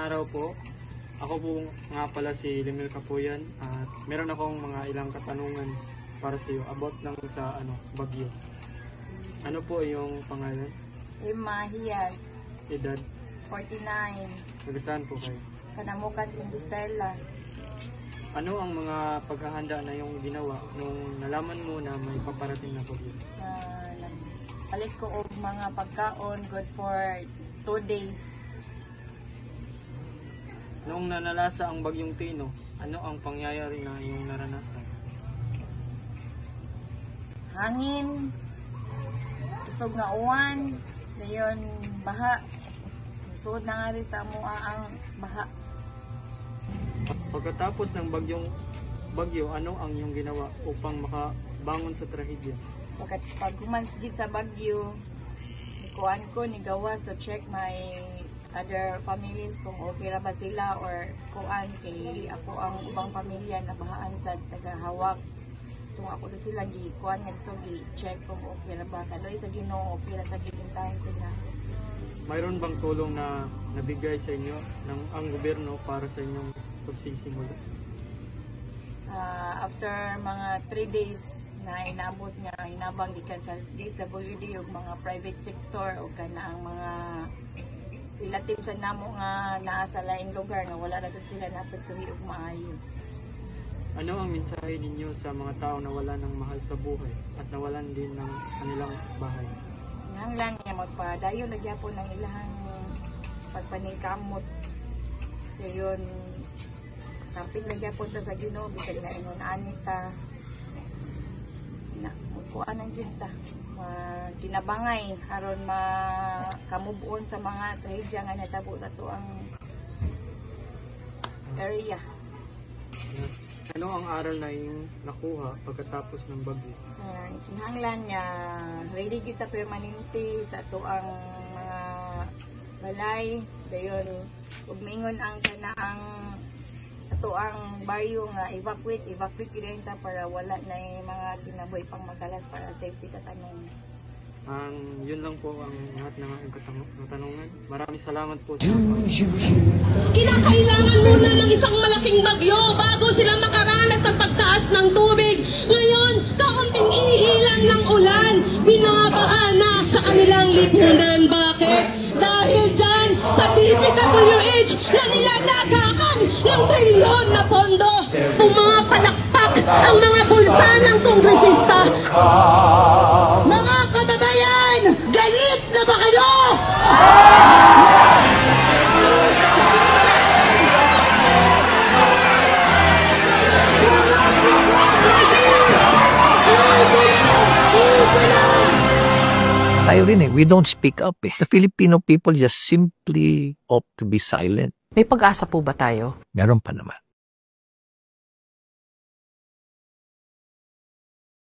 araw po. Ako po nga pala si Limel Kapuyan at meron akong mga ilang katanungan para sa iyo about lang sa Baguio. Ano po yung pangalan? Emma Hias, Edad? 49, Nagasaan po kayo? Kanamukan Industela. Ano ang mga paghahanda na yung ginawa nung nalaman mo na may paparating na Bagyo? Palit ko og mga pagkaon good for 2 days. Noong nanalasa ang Bagyong Tino, ano ang pangyayari na iyong naranasan? Hangin, kusog nga uwan, dayon baha. Susod na nga rin sa mua ang baha. Pagkatapos ng Bagyo, ano ang iyong ginawa upang makabangon sa trahedya? Pag humansgit sa Bagyo, kuan ko ni gawas to check my other families kung okay ra ba sila or kuan kay ako ang ubang pamilya na bahaan sa tagahawak. Tung ako sa sila gi kuan ngadto gi check kung okay ra ba kaloy sa Ginoo okay ra sa ginintahan sila. Mayroon bang tulong na nabigay sa inyo ng ang gobyerno para sa inyong pagsisimula? After mga 3 days na inabot nga inabang gikan sa DSWD ug mga private sector o kana ang mga relative sa namo nga naa sa laing lugar nga wala na sad sila napatuhi og maayo. Ano ang mensahe ninyo sa mga tao na wala ng mahal sa buhay at nawalan din ng kanilang bahay? Nanglan nga magpadayon na gyapon ng ilahang pagpaningkamot. Dayon kamping na gyapon ta sa Ginoo bisan nga ingon anita. Na kuan ang jinta. Ginabangay aron makamubon sa mga trahedya nga natabo sa tuang area. Ano ang aral na iyong nakuha pagkatapos ng Bagyo? Kinahanglan nga ready kita permanente sa tuang mga balay dayon ug mingon ang kanaang ato ang baryo nga evacuate gid ta para wala na mga kinabuhi pang magalas para safety katanong. Yun lang po ang lahat ng aking katanungan. Maraming salamat po sa Kinakailangan muna ng isang malaking bagyo bago sila makaranas ng pagtaas ng tubig. Ngayon, kaunting ihilang ng ulan, binabaha na sa kanilang lipunan. Bakit? Dahil dyan sa DPWH na nilalagakan ng trilyon na pondo. Kung mga palakpak ang mga bulsa ng kongresista. Mga kababayan, galit na ba kayo? Tayo rin we don't speak up The Filipino people just simply opt to be silent. May pag-asa po ba tayo? Meron pa naman.